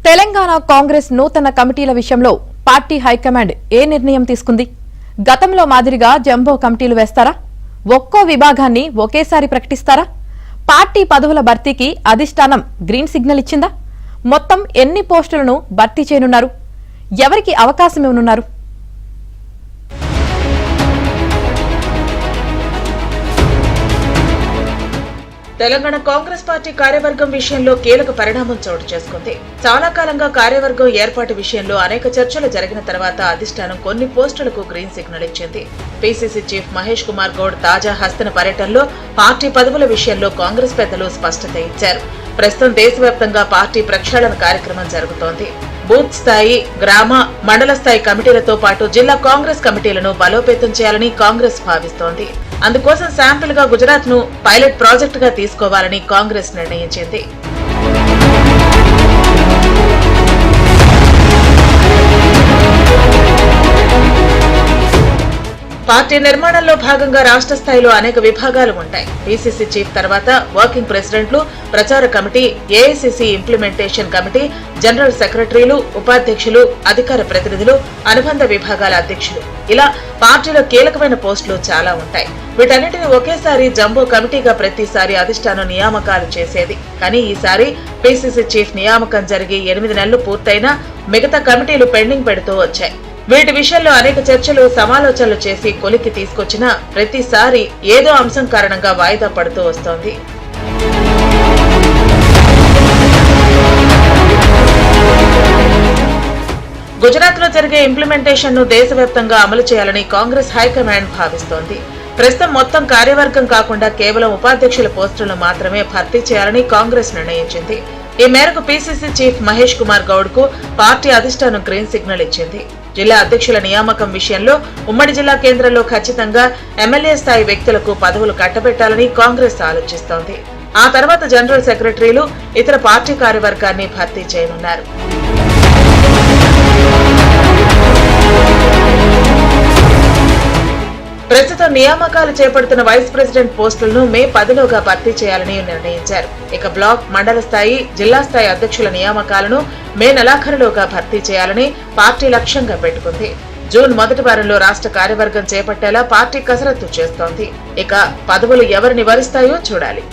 తెలంగాణ కాంగ్రెస్ నూతన కమిటీల విషయంలో పార్టీ హైకమాండ్ ఏ నిర్ణయం తీసుకుంది? గతంలో మాదిరిగా జంబో కమిటీలు వేస్తారా? ఒక్కో విభాగాన్ని ఒకేసారి ప్రకటిస్తారా? పార్టీ పదవుల భర్తీకి అధిష్టానం గ్రీన్ సిగ్నల్ ఇచ్చిందా? మొత్తం ఎన్ని పోస్టులను భర్తీ చేయనున్నారు? ఎవరికి అవకాశం ఇవ్వనున్నారు? తెలంగాణ కాంగ్రెస్ పార్టీ కార్యవర్గం విషయంలో కీలక పరిణామం చోటు చేసుకుంది. చాలా కాలంగా కార్యవర్గం ఏర్పాటు విషయంలో అనేక చర్చలు జరిగిన తర్వాత అధిష్టానం కొన్ని పోస్టులకు గ్రీన్ సిగ్నల్ ఇచ్చింది. పీసీసీ చీఫ్ మహేష్ కుమార్ గౌడ్ తాజా హస్తన పర్యటనలో పార్టీ పదవుల విషయంలో కాంగ్రెస్ పెద్దలు స్పష్టత ఇచ్చారు. ప్రస్తుతం దేశవ్యాప్తంగా పార్టీ ప్రక్షాళన కార్యక్రమం జరుగుతోంది. బూత్ స్థాయి, గ్రామ, మండల స్థాయి కమిటీలతో పాటు జిల్లా కాంగ్రెస్ కమిటీలను బలోపేతం చేయాలని కాంగ్రెస్ భావిస్తోంది. అందుకోసం శాంపిల్ గా గుజరాత్ ను పైలట్ ప్రాజెక్ట్ గా తీసుకోవాలని కాంగ్రెస్ నిర్ణయించింది. పార్టీ నిర్మాణంలో భాగంగా రాష్ట్ర స్థాయిలో అనేక విభాగాలు ఉంటాయి. పీసీసీ చీఫ్ తర్వాత వర్కింగ్ ప్రెసిడెంట్లు, ప్రచార committee, AICC implementation committee, general సెక్రటరీలు, ఉపాధ్యక్షులు, అధికార ప్రతినిధులు, అనుబంధ విభాగాల అధ్యక్షులు, ఇలా పార్టీలో కీలకమైన పోస్టులు చాలా ఉంటాయి. వీటన్నిటిని ఒకేసారి జంబో కమిటీగా ప్రతిసారి అధిష్టానం నియామకాలు చేసేది. కానీ ఈసారి పీసీసీ చీఫ్ నియామకం జరిగి 8 నెలలు పూర్తయినా మిగతా కమిటీలు పెండింగ్ పెడుతూ వచ్చాయి. వీటి విషయంలో అనేక చర్చలు, సమాలోచనలు చేసి కొలికి తీసుకొచ్చినా ప్రతిసారి ఏదో అంశం కారణంగా వాయిదా పడుతూ వస్తోంది. గుజరాత్ లో జరిగే ఇంప్లిమెంటేషన్ ను దేశవ్యాప్తంగా అమలు చేయాలని కాంగ్రెస్ హైకమాండ్ భావిస్తోంది. ప్రస్తుతం మొత్తం కార్యవర్గం కాకుండా కేవలం ఉపాధ్యక్షుల పోస్టులను మాత్రమే భర్తీ చేయాలని కాంగ్రెస్ నిర్ణయించింది. ఈ మేరకు పీసీసీ చీఫ్ మహేష్ కుమార్ గౌడ్ కు పార్టీ అధిష్టానం గ్రీన్ సిగ్నల్ ఇచ్చింది. జిల్లా అధ్యక్షుల నియామకం విషయంలో ఉమ్మడి జిల్లా కేంద్రంలో ఖచ్చితంగా ఎమ్మెల్యే స్థాయి వ్యక్తులకు పదవులు కట్టబెట్టాలని కాంగ్రెస్ ఆలోచిస్తోంది. ఆ తర్వాత జనరల్ సెక్రటరీలు, ఇతర పార్టీ కార్యవర్గాన్ని భర్తీ చేయనున్నారు. ప్రస్తుతం నియామకాలు చేపడుతున్న వైస్ ప్రెసిడెంట్ పోస్టులను మే 10లోగా భర్తీ చేయాలని నిర్ణయించారు. ఇక బ్లాక్, మండల స్థాయి, జిల్లా స్థాయి అధ్యక్షుల నియామకాలను మే నెలాఖరులోగా భర్తీ చేయాలని పార్టీ లక్ష్యంగా పెట్టుకుంది. జూన్ మొదటి వారంలో రాష్ట్ర కార్యవర్గం చేపట్టేలా పార్టీ కసరత్తు చేస్తోంది. ఇక పదవులు ఎవరిని వరిస్తాయో చూడాలి.